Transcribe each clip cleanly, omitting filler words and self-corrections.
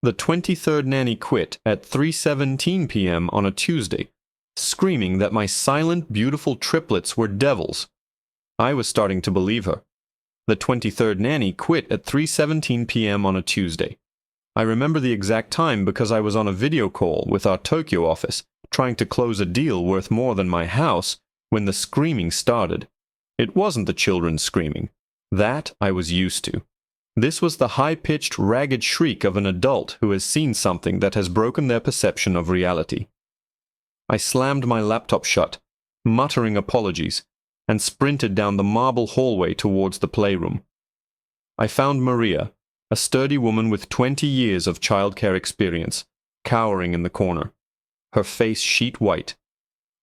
The 23rd nanny quit at 3:17 p.m. on a Tuesday, screaming that my silent, beautiful triplets were devils. I was starting to believe her. The 23rd nanny quit at 3:17 p.m. on a Tuesday. I remember the exact time because I was on a video call with our Tokyo office, trying to close a deal worth more than my house, when the screaming started. It wasn't the children screaming. That I was used to. This was the high-pitched, ragged shriek of an adult who has seen something that has broken their perception of reality. I slammed my laptop shut, muttering apologies, and sprinted down the marble hallway towards the playroom. I found Maria, a sturdy woman with 20 years of childcare experience, cowering in the corner, her face sheet white.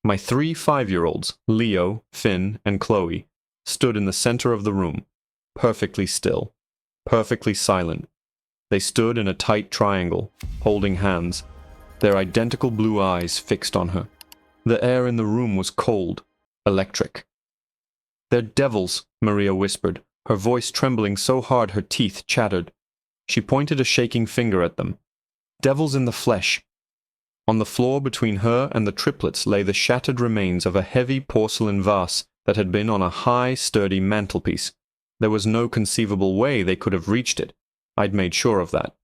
My 3 5-year-olds, Leo, Finn, and Chloe, stood in the center of the room, perfectly still, perfectly silent. They stood in a tight triangle, holding hands, their identical blue eyes fixed on her. The air in the room was cold, electric. "They're devils," Maria whispered, her voice trembling so hard her teeth chattered. She pointed a shaking finger at them. "Devils in the flesh." On the floor between her and the triplets lay the shattered remains of a heavy porcelain vase that had been on a high, sturdy mantelpiece. There was no conceivable way they could have reached it. I'd made sure of that.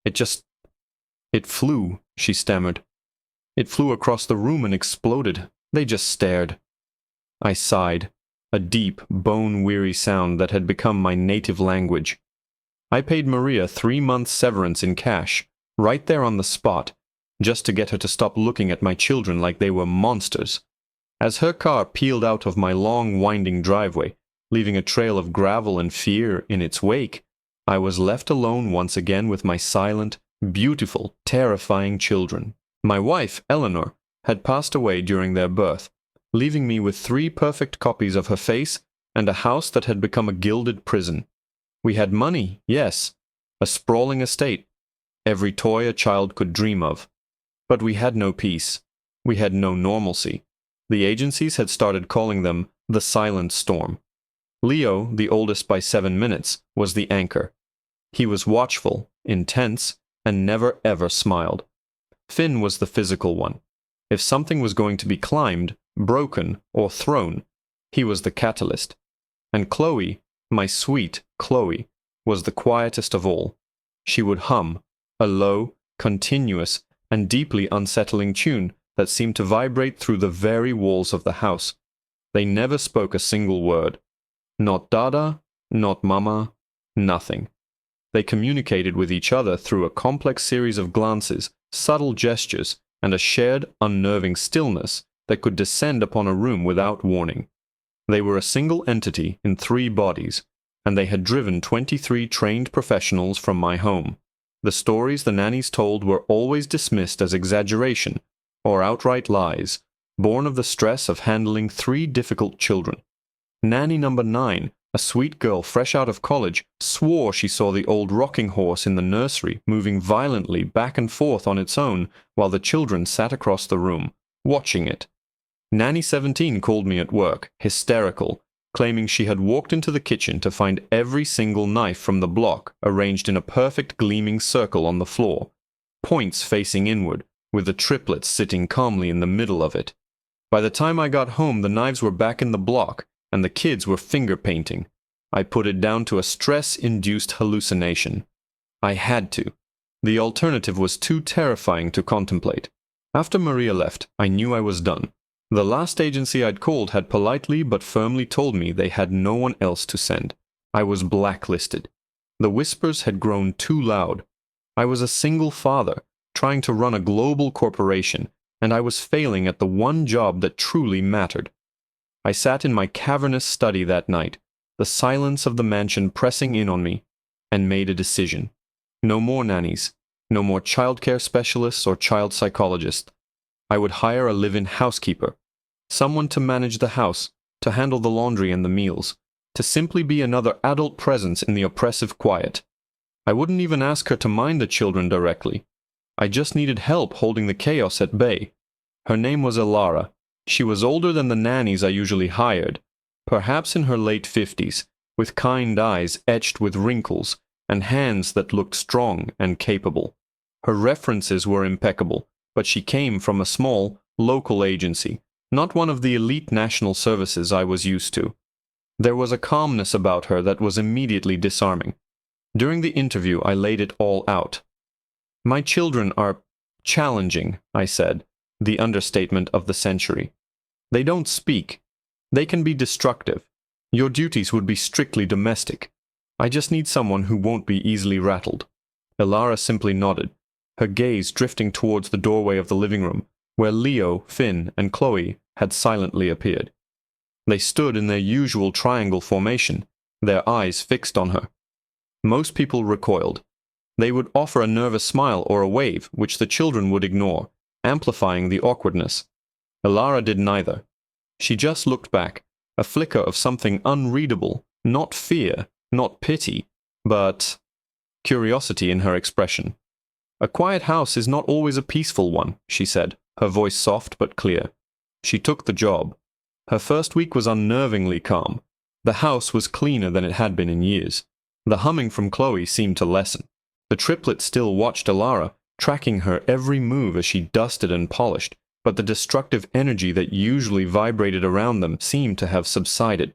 It flew, she stammered. It flew across the room and exploded. They just stared. I sighed, a deep, bone-weary sound that had become my native language. I paid Maria 3 months' severance in cash, right there on the spot, just to get her to stop looking at my children like they were monsters. As her car peeled out of my long, winding driveway, leaving a trail of gravel and fear in its wake, I was left alone once again with my silent, beautiful, terrifying children. My wife, Eleanor, had passed away during their birth, leaving me with 3 perfect copies of her face and a house that had become a gilded prison. We had money, yes, a sprawling estate, every toy a child could dream of. But we had no peace. We had no normalcy. The agencies had started calling them the silent storm. Leo, the oldest by 7 minutes, was the anchor. He was watchful, intense, and never ever smiled. Finn was the physical one. If something was going to be climbed, broken, or thrown, he was the catalyst. And Chloe, my sweet Chloe, was the quietest of all. She would hum, a low, continuous, and deeply unsettling tune that seemed to vibrate through the very walls of the house. They never spoke a single word. Not Dada, not Mama, nothing. They communicated with each other through a complex series of glances, subtle gestures, and a shared, unnerving stillness that could descend upon a room without warning. They were a single entity in 3 bodies, and they had driven 23 trained professionals from my home. The stories the nannies told were always dismissed as exaggeration, or outright lies, born of the stress of handling 3 difficult children. Nanny number 9, a sweet girl fresh out of college, swore she saw the old rocking horse in the nursery moving violently back and forth on its own while the children sat across the room, watching it. Nanny 17 called me at work, hysterical, claiming she had walked into the kitchen to find every single knife from the block arranged in a perfect gleaming circle on the floor, points facing inward, with the triplets sitting calmly in the middle of it. By the time I got home, the knives were back in the block, and the kids were finger painting. I put it down to a stress-induced hallucination. I had to. The alternative was too terrifying to contemplate. After Maria left, I knew I was done. The last agency I'd called had politely but firmly told me they had no one else to send. I was blacklisted. The whispers had grown too loud. I was a single father, trying to run a global corporation, and I was failing at the one job that truly mattered. I sat in my cavernous study that night, the silence of the mansion pressing in on me, and made a decision. No more nannies, no more childcare specialists or child psychologists. I would hire a live-in housekeeper, someone to manage the house, to handle the laundry and the meals, to simply be another adult presence in the oppressive quiet. I wouldn't even ask her to mind the children directly. I just needed help holding the chaos at bay. Her name was Elara. She was older than the nannies I usually hired, perhaps in her late 50s, with kind eyes etched with wrinkles and hands that looked strong and capable. Her references were impeccable, but she came from a small, local agency, not one of the elite national services I was used to. There was a calmness about her that was immediately disarming. During the interview, I laid it all out. "My children are challenging," I said, the understatement of the century. "They don't speak. They can be destructive. Your duties would be strictly domestic. I just need someone who won't be easily rattled." Elara simply nodded, her gaze drifting towards the doorway of the living room, where Leo, Finn, and Chloe had silently appeared. They stood in their usual triangle formation, their eyes fixed on her. Most people recoiled. They would offer a nervous smile or a wave, which the children would ignore, amplifying the awkwardness. Elara did neither. She just looked back, a flicker of something unreadable, not fear, not pity, but curiosity in her expression. "A quiet house is not always a peaceful one," she said, her voice soft but clear. She took the job. Her first week was unnervingly calm. The house was cleaner than it had been in years. The humming from Chloe seemed to lessen. The triplets still watched Elara, tracking her every move as she dusted and polished, but the destructive energy that usually vibrated around them seemed to have subsided.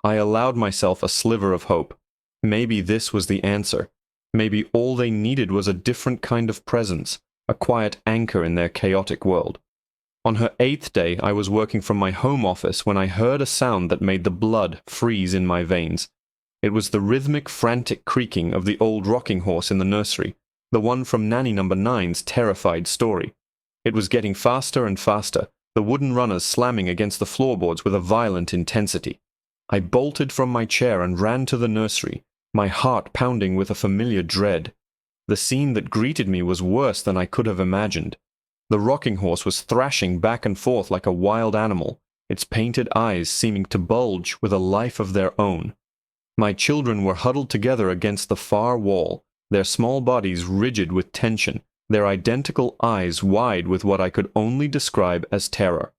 I allowed myself a sliver of hope. Maybe this was the answer. Maybe all they needed was a different kind of presence, a quiet anchor in their chaotic world. On her 8th day, I was working from my home office when I heard a sound that made the blood freeze in my veins. It was the rhythmic, frantic creaking of the old rocking horse in the nursery, the one from Nanny No. 9's terrified story. It was getting faster and faster, the wooden runners slamming against the floorboards with a violent intensity. I bolted from my chair and ran to the nursery, my heart pounding with a familiar dread. The scene that greeted me was worse than I could have imagined. The rocking horse was thrashing back and forth like a wild animal, its painted eyes seeming to bulge with a life of their own. My children were huddled together against the far wall, their small bodies rigid with tension, their identical eyes wide with what I could only describe as terror.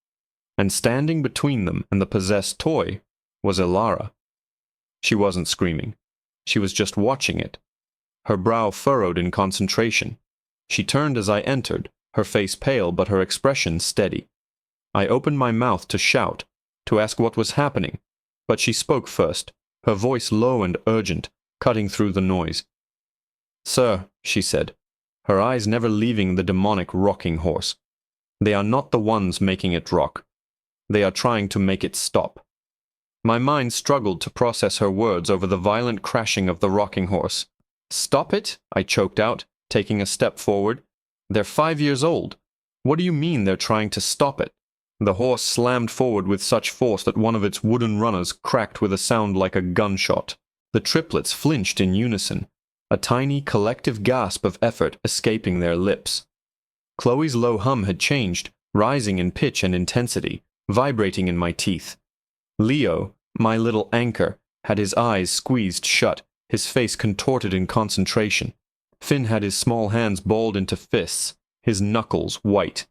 And standing between them and the possessed toy was Elara. She wasn't screaming. She was just watching it. Her brow furrowed in concentration. She turned as I entered, her face pale but her expression steady. I opened my mouth to shout, to ask what was happening, but she spoke first, her voice low and urgent, cutting through the noise. "Sir," she said, her eyes never leaving the demonic rocking horse, "they are not the ones making it rock. They are trying to make it stop." My mind struggled to process her words over the violent crashing of the rocking horse. "Stop it?" I choked out, taking a step forward. "They're 5 years old. What do you mean they're trying to stop it?" The horse slammed forward with such force that one of its wooden runners cracked with a sound like a gunshot. The triplets flinched in unison, a tiny collective gasp of effort escaping their lips. Chloe's low hum had changed, rising in pitch and intensity, vibrating in my teeth. Leo, my little anchor, had his eyes squeezed shut, his face contorted in concentration. Finn had his small hands balled into fists, his knuckles white.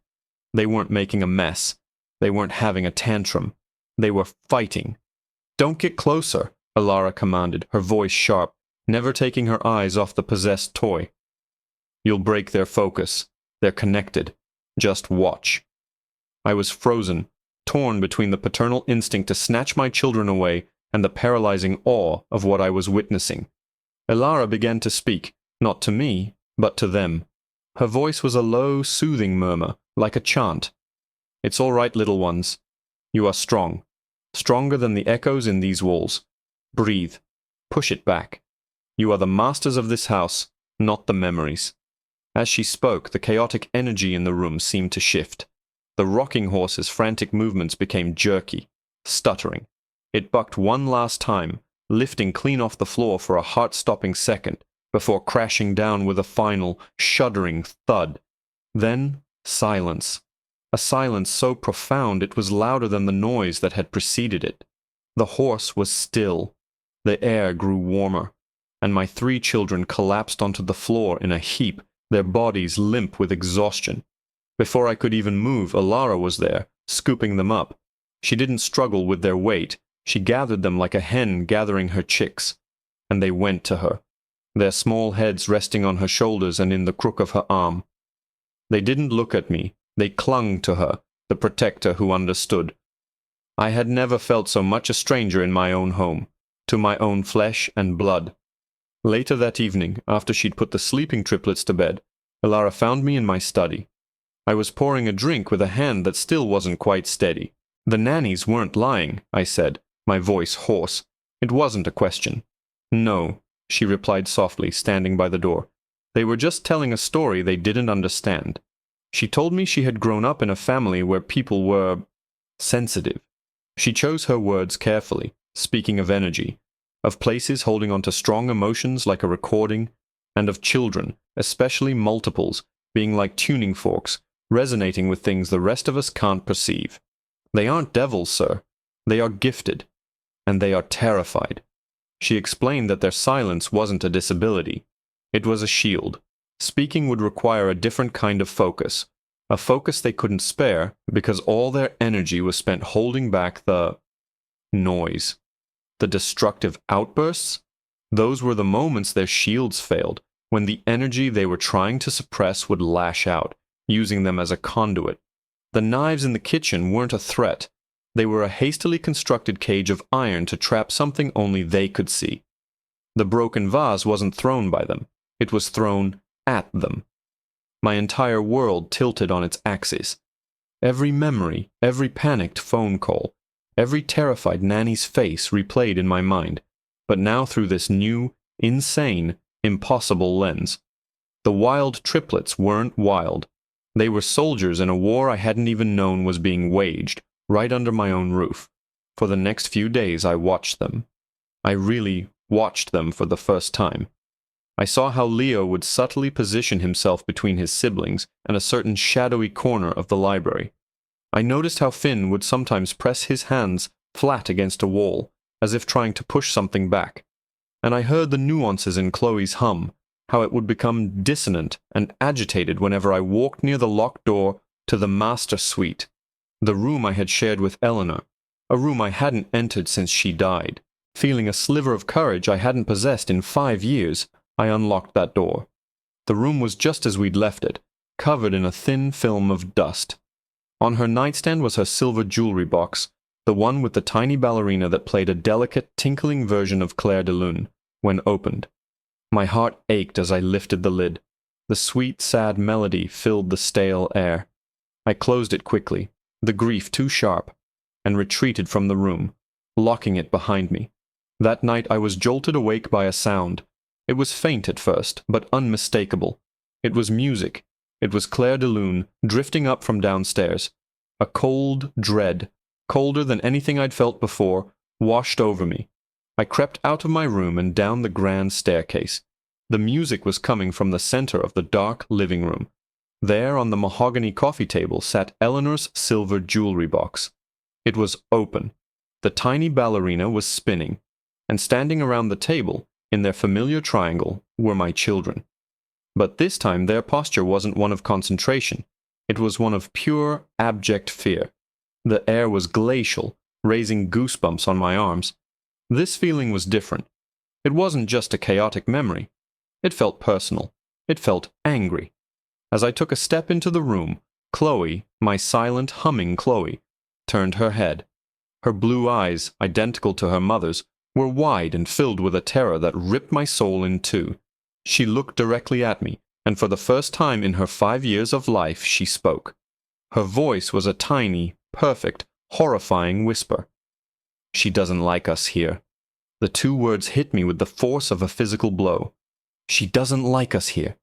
They weren't making a mess. They weren't having a tantrum. They were fighting. "Don't get closer," Elara commanded, her voice sharp, never taking her eyes off the possessed toy. "You'll break their focus. They're connected. Just watch." I was frozen, torn between the paternal instinct to snatch my children away and the paralyzing awe of what I was witnessing. Elara began to speak, not to me, but to them. Her voice was a low, soothing murmur, like a chant. "It's all right, little ones. You are strong. Stronger than the echoes in these walls. Breathe. Push it back. You are the masters of this house, not the memories." As she spoke, the chaotic energy in the room seemed to shift. The rocking horse's frantic movements became jerky, stuttering. It bucked one last time, lifting clean off the floor for a heart-stopping second, before crashing down with a final, shuddering thud. Then, silence. A silence so profound it was louder than the noise that had preceded it. The horse was still. The air grew warmer, and my 3 children collapsed onto the floor in a heap, their bodies limp with exhaustion. Before I could even move, Elara was there, scooping them up. She didn't struggle with their weight. She gathered them like a hen gathering her chicks, and they went to her. their small heads resting on her shoulders and in the crook of her arm. They didn't look at me. They clung to her, the protector who understood. I had never felt so much a stranger in my own home, to my own flesh and blood. Later that evening, after she'd put the sleeping triplets to bed, Elara found me in my study. I was pouring a drink with a hand that still wasn't quite steady. "The Nannies weren't lying," I said, my voice hoarse. It wasn't a question. "No," she replied softly, standing by the door. "They were just telling a story they didn't understand." She told me she had grown up in a family where people were sensitive. She chose her words carefully, speaking of energy, of places holding on to strong emotions like a recording, and of children, especially multiples, being like tuning forks, resonating with things the rest of us can't perceive. "They aren't devils, sir. They are gifted. And they are terrified." She explained that their silence wasn't a disability. It was a shield. Speaking would require a different kind of focus, a focus they couldn't spare because all their energy was spent holding back the noise. The destructive outbursts? Those were the moments their shields failed, when the energy they were trying to suppress would lash out, using them as a conduit. The knives in the kitchen weren't a threat. They were a hastily constructed cage of iron to trap something only they could see. The broken vase wasn't thrown by them. It was thrown at them. My entire world tilted on its axis. Every memory, every panicked phone call, every terrified Nanny's face replayed in my mind, but now through this new, insane, impossible lens. The wild triplets weren't wild. They were soldiers in a war I hadn't even known was being waged, right under my own roof. For the next few days I watched them. I really watched them for the first time. I saw how Leo would subtly position himself between his siblings and a certain shadowy corner of the library. I noticed how Finn would sometimes press his hands flat against a wall, as if trying to push something back. And I heard the nuances in Chloe's hum, how it would become dissonant and agitated whenever I walked near the locked door to the master suite, the room I had shared with Eleanor, a room I hadn't entered since she died. Feeling a sliver of courage I hadn't possessed in 5 years, I unlocked that door. The room was just as we'd left it, covered in a thin film of dust. On her nightstand was her silver jewelry box, the one with the tiny ballerina that played a delicate, tinkling version of Clair de Lune, when opened. My heart ached as I lifted the lid. The sweet, sad melody filled the stale air. I closed it quickly, the grief too sharp, and retreated from the room, locking it behind me. That night I was jolted awake by a sound. It was faint at first, but unmistakable. It was music. It was Clair de Lune, drifting up from downstairs. A cold dread, colder than anything I'd felt before, washed over me. I crept out of my room and down the grand staircase. The music was coming from the center of the dark living room. There on the mahogany coffee table sat Eleanor's silver jewelry box. It was open. The tiny ballerina was spinning, and standing around the table, in their familiar triangle, were my children. But this time their posture wasn't one of concentration. It was one of pure, abject fear. The air was glacial, raising goosebumps on my arms. This feeling was different. It wasn't just a chaotic memory. It felt personal. It felt angry. As I took a step into the room, Chloe, my silent, humming Chloe, turned her head. Her blue eyes, identical to her mother's, were wide and filled with a terror that ripped my soul in two. She looked directly at me, and for the first time in her 5 years of life she spoke. Her voice was a tiny, perfect, horrifying whisper. "She doesn't like us here." The 2 words hit me with the force of a physical blow. She doesn't like us here.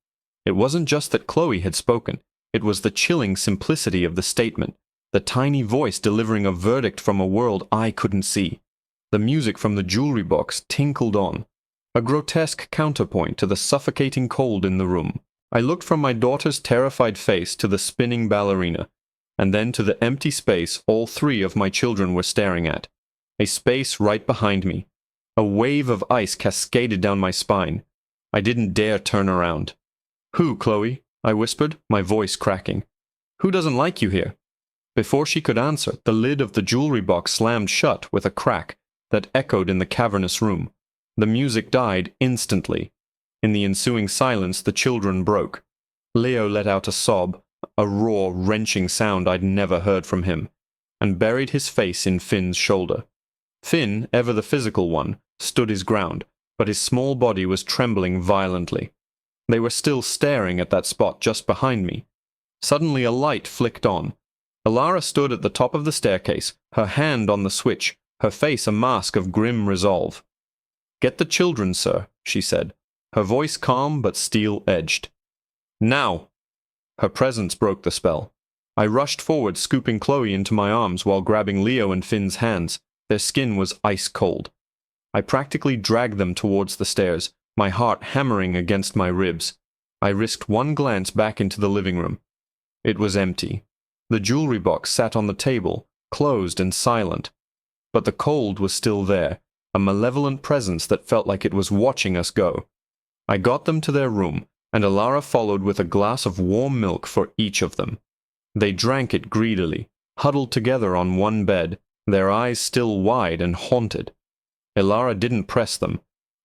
It wasn't just that Chloe had spoken. It was the chilling simplicity of the statement, the tiny voice delivering a verdict from a world I couldn't see. The music from the jewelry box tinkled on, a grotesque counterpoint to the suffocating cold in the room. I looked from my daughter's terrified face to the spinning ballerina, and then to the empty space all 3 of my children were staring at. A space right behind me. A wave of ice cascaded down my spine. I didn't dare turn around. "Who, Chloe?" I whispered, my voice cracking. "Who doesn't like you here?" Before she could answer, the lid of the jewelry box slammed shut with a crack that echoed in the cavernous room. The music died instantly. In the ensuing silence, the children broke. Leo let out a sob, a raw, wrenching sound I'd never heard from him, and buried his face in Finn's shoulder. Finn, ever the physical one, stood his ground, but his small body was trembling violently. They were still staring at that spot just behind me. Suddenly a light flicked on. Alara stood at the top of the staircase, her hand on the switch, her face a mask of grim resolve. "Get the children, sir," she said, her voice calm but steel-edged. "Now!" Her presence broke the spell. I rushed forward, scooping Chloe into my arms while grabbing Leo and Finn's hands. Their skin was ice cold. I practically dragged them towards the stairs, my heart hammering against my ribs. I risked one glance back into the living room. It was empty. The jewelry box sat on the table, closed and silent. But the cold was still there, a malevolent presence that felt like it was watching us go. I got them to their room, and Alara followed with a glass of warm milk for each of them. They drank it greedily, huddled together on one bed, their eyes still wide and haunted. Alara didn't press them.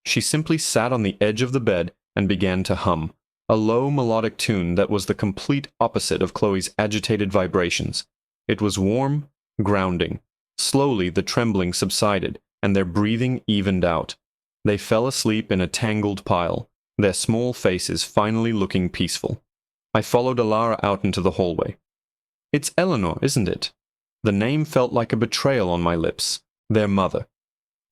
She simply sat on the edge of the bed and began to hum, a low melodic tune that was the complete opposite of Chloe's agitated vibrations. It was warm, grounding. Slowly the trembling subsided, and their breathing evened out. They fell asleep in a tangled pile, their small faces finally looking peaceful. I followed Alara out into the hallway. "It's Eleanor, isn't it?" The name felt like a betrayal on my lips. Their mother.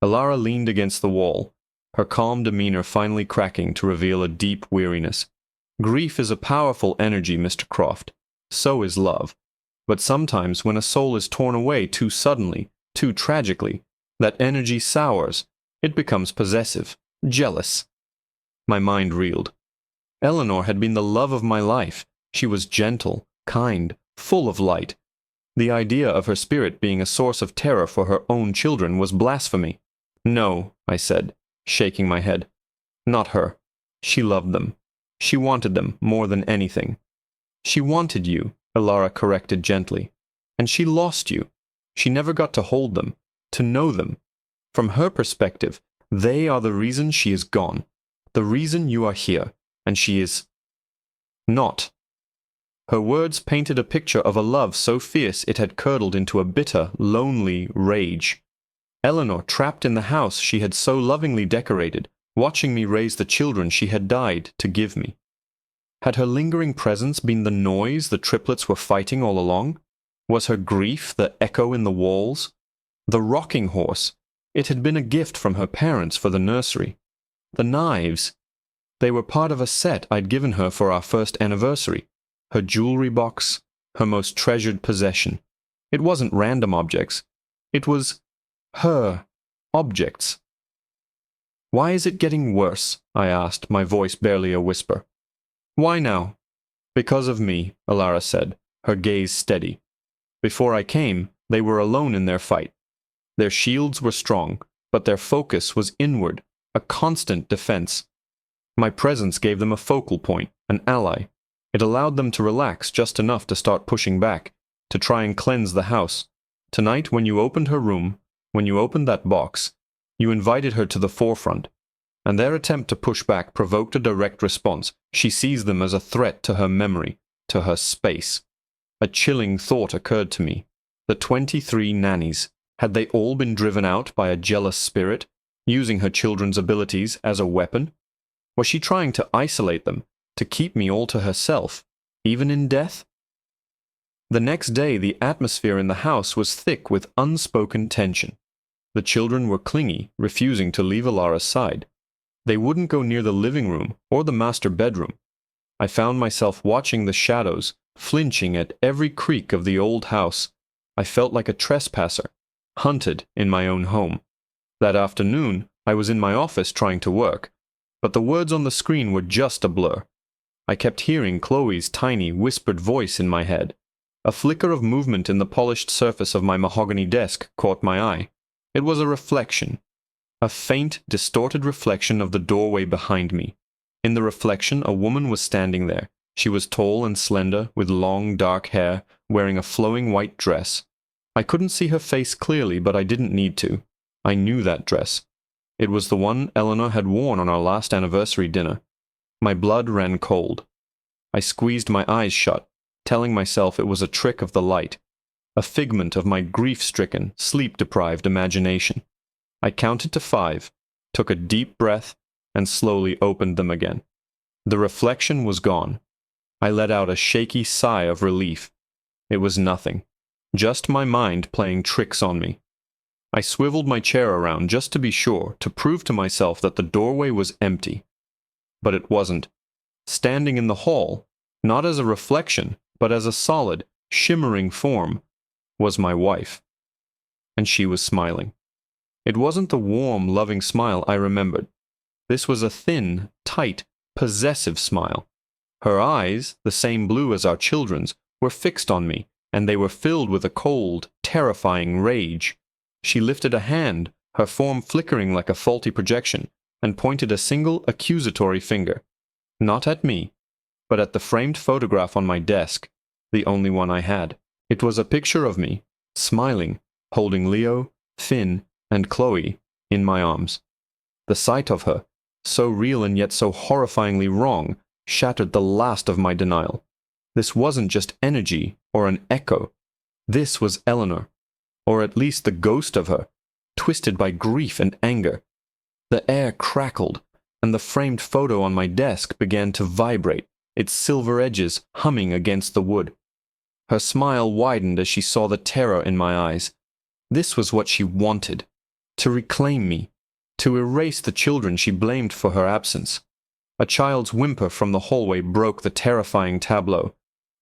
Alara leaned against the wall, her calm demeanor finally cracking to reveal a deep weariness. "Grief is a powerful energy, Mr. Croft. So is love. But sometimes when a soul is torn away too suddenly, too tragically, that energy sours. It becomes possessive, jealous." My mind reeled. Eleanor had been the love of my life. She was gentle, kind, full of light. The idea of her spirit being a source of terror for her own children was blasphemy. "No," I said, shaking my head. "Not her. She loved them. She wanted them more than anything." "She wanted you," Alara corrected gently. "And she lost you. She never got to hold them, to know them. From her perspective, they are the reason she is gone, the reason you are here, and she is not." Her words painted a picture of a love so fierce it had curdled into a bitter, lonely rage. Eleanor trapped in the house she had so lovingly decorated, watching me raise the children she had died to give me. Had her lingering presence been the noise the triplets were fighting all along? Was her grief the echo in the walls? The rocking horse, it had been a gift from her parents for the nursery. The knives, they were part of a set I'd given her for our first anniversary. Her jewelry box, her most treasured possession. It wasn't random objects. It was her objects. "Why is it getting worse?" I asked, my voice barely a whisper. "Why now?" "Because of me," Alara said, her gaze steady. "Before I came, they were alone in their fight. Their shields were strong, but their focus was inward, a constant defense. My presence gave them a focal point, an ally. It allowed them to relax just enough to start pushing back, to try and cleanse the house. Tonight, when you opened her room, when you opened that box, you invited her to the forefront, and their attempt to push back provoked a direct response. She sees them as a threat to her memory, to her space. A chilling thought occurred to me. The 23 nannies, had they all been driven out by a jealous spirit, using her children's abilities as a weapon? Was she trying to isolate them, to keep me all to herself, even in death? The next day the atmosphere in the house was thick with unspoken tension. The children were clingy, refusing to leave Alara's side. They wouldn't go near the living room or the master bedroom. I found myself watching the shadows, flinching at every creak of the old house. I felt like a trespasser, hunted in my own home. That afternoon, I was in my office trying to work, but the words on the screen were just a blur. I kept hearing Chloe's tiny, whispered voice in my head. A flicker of movement in the polished surface of my mahogany desk caught my eye. It was a reflection. A faint, distorted reflection of the doorway behind me. In the reflection, a woman was standing there. She was tall and slender, with long, dark hair, wearing a flowing white dress. I couldn't see her face clearly, but I didn't need to. I knew that dress. It was the one Eleanor had worn on our last anniversary dinner. My blood ran cold. I squeezed my eyes shut, telling myself it was a trick of the light, a figment of my grief-stricken, sleep-deprived imagination. I counted to 5, took a deep breath, and slowly opened them again. The reflection was gone. I let out a shaky sigh of relief. It was nothing, just my mind playing tricks on me. I swiveled my chair around just to be sure, to prove to myself that the doorway was empty. But it wasn't. Standing in the hall, not as a reflection, but as a solid, shimmering form, was my wife. And she was smiling. It wasn't the warm, loving smile I remembered. This was a thin, tight, possessive smile. Her eyes, the same blue as our children's, were fixed on me, and they were filled with a cold, terrifying rage. She lifted a hand, her form flickering like a faulty projection, and pointed a single accusatory finger. Not at me, but at the framed photograph on my desk, the only one I had. It was a picture of me, smiling, holding Leo, Finn, and Chloe in my arms. The sight of her, so real and yet so horrifyingly wrong, shattered the last of my denial. This wasn't just energy or an echo. This was Eleanor, or at least the ghost of her, twisted by grief and anger. The air crackled, and the framed photo on my desk began to vibrate, its silver edges humming against the wood. Her smile widened as she saw the terror in my eyes. This was what she wanted, to reclaim me, to erase the children she blamed for her absence. A child's whimper from the hallway broke the terrifying tableau.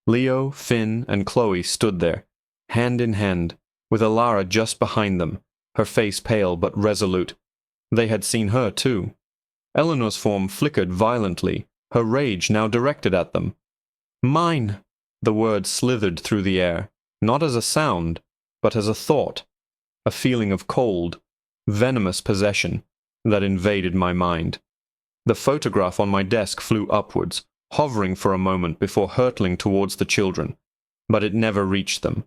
Leo, Finn, and Chloe stood there, hand in hand, with Alara just behind them, her face pale but resolute. They had seen her too. Eleanor's form flickered violently, her rage now directed at them. "Mine!" The word slithered through the air, not as a sound, but as a thought, a feeling of cold, venomous possession that invaded my mind. The photograph on my desk flew upwards, hovering for a moment before hurtling towards the children, but it never reached them.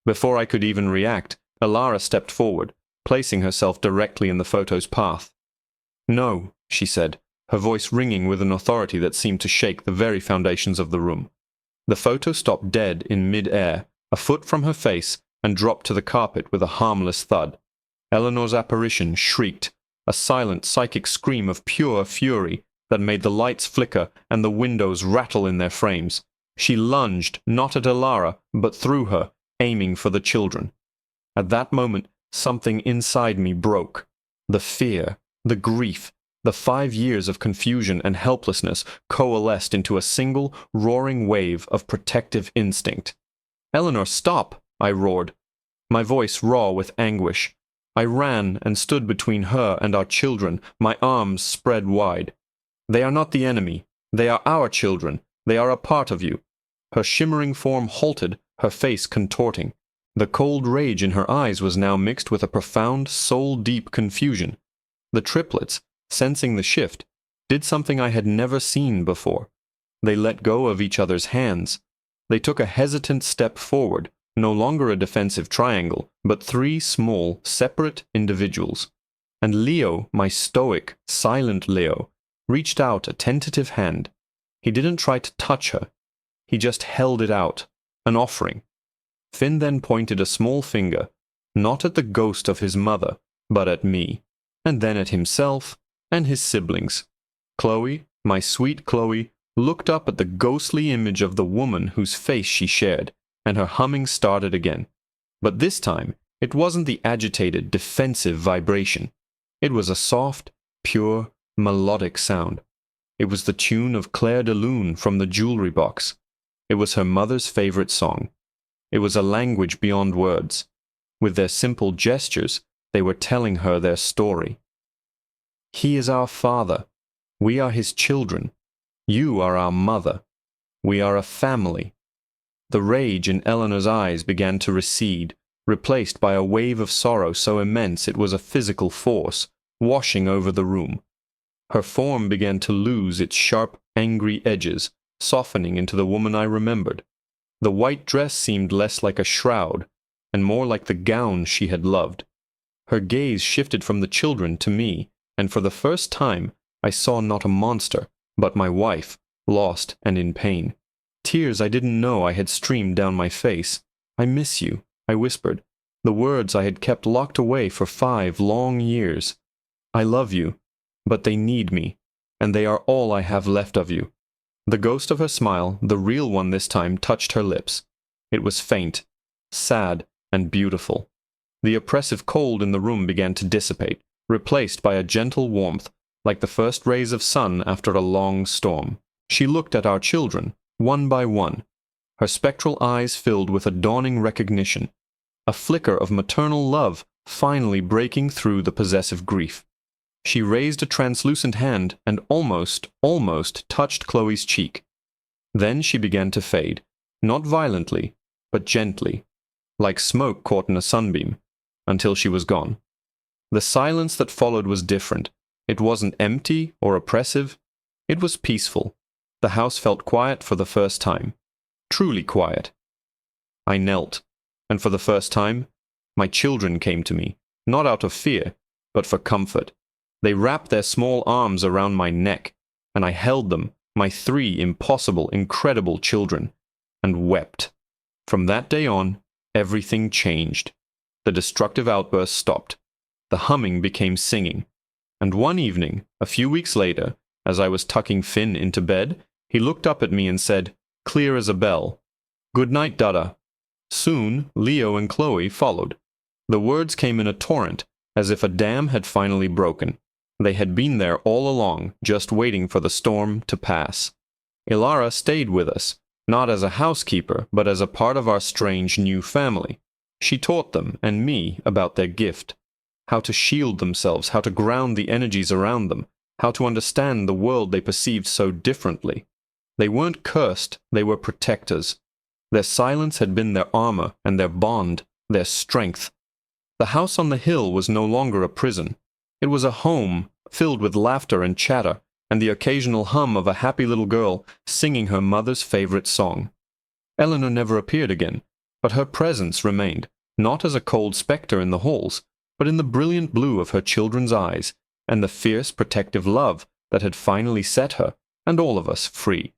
Before I could even react, Alara stepped forward, placing herself directly in the photo's path. "No," she said, her voice ringing with an authority that seemed to shake the very foundations of the room. The photo stopped dead in mid-air, a foot from her face, and dropped to the carpet with a harmless thud. Eleanor's apparition shrieked, a silent psychic scream of pure fury that made the lights flicker and the windows rattle in their frames. She lunged, not at Alara, but through her, aiming for the children. At that moment, something inside me broke. The fear, the grief, the 5 years of confusion and helplessness coalesced into a single, roaring wave of protective instinct. "Eleanor, stop!" I roared, my voice raw with anguish. I ran and stood between her and our children, my arms spread wide. "They are not the enemy. They are our children. They are a part of you." Her shimmering form halted, her face contorting. The cold rage in her eyes was now mixed with a profound, soul-deep confusion. The triplets, sensing the shift, did something I had never seen before. They let go of each other's hands. They took a hesitant step forward, no longer a defensive triangle, but 3 small, separate individuals. And Leo, my stoic, silent Leo, reached out a tentative hand. He didn't try to touch her. He just held it out, an offering. Finn then pointed a small finger, not at the ghost of his mother, but at me, and then at himself and his siblings. Chloe, my sweet Chloe, looked up at the ghostly image of the woman whose face she shared, and her humming started again. But this time, it wasn't the agitated, defensive vibration. It was a soft, pure, melodic sound. It was the tune of Claire de Lune from the jewelry box. It was her mother's favorite song. It was a language beyond words. With their simple gestures, they were telling her their story. "He is our father. We are his children. You are our mother. We are a family." The rage in Eleanor's eyes began to recede, replaced by a wave of sorrow so immense it was a physical force, washing over the room. Her form began to lose its sharp, angry edges, softening into the woman I remembered. The white dress seemed less like a shroud, and more like the gown she had loved. Her gaze shifted from the children to me, and for the first time I saw not a monster, but my wife, lost and in pain. Tears I didn't know I had streamed down my face. "I miss you," I whispered, the words I had kept locked away for 5 long years. "I love you, but they need me, and they are all I have left of you." The ghost of her smile, the real one this time, touched her lips. It was faint, sad, and beautiful. The oppressive cold in the room began to dissipate, replaced by a gentle warmth, like the first rays of sun after a long storm. She looked at our children, one by one, her spectral eyes filled with a dawning recognition, a flicker of maternal love finally breaking through the possessive grief. She raised a translucent hand and almost touched Chloe's cheek. Then she began to fade, not violently, but gently, like smoke caught in a sunbeam, until she was gone. The silence that followed was different. It wasn't empty or oppressive. It was peaceful. The house felt quiet for the first time. Truly quiet. I knelt, and for the first time, my children came to me, not out of fear, but for comfort. They wrapped their small arms around my neck, and I held them, my 3 impossible, incredible children, and wept. From that day on, everything changed. The destructive outbursts stopped. The humming became singing. And one evening, a few weeks later, as I was tucking Finn into bed, he looked up at me and said, clear as a bell, "Good night, Dada." Soon, Leo and Chloe followed. The words came in a torrent, as if a dam had finally broken. They had been there all along, just waiting for the storm to pass. Ilara stayed with us, not as a housekeeper, but as a part of our strange new family. She taught them and me about their gift, how to shield themselves, how to ground the energies around them, how to understand the world they perceived so differently. They weren't cursed, they were protectors. Their silence had been their armor and their bond, their strength. The house on the hill was no longer a prison. It was a home filled with laughter and chatter, and the occasional hum of a happy little girl singing her mother's favorite song. Eleanor never appeared again, but her presence remained, not as a cold spectre in the halls, but in the brilliant blue of her children's eyes, and the fierce protective love that had finally set her, and all of us, free.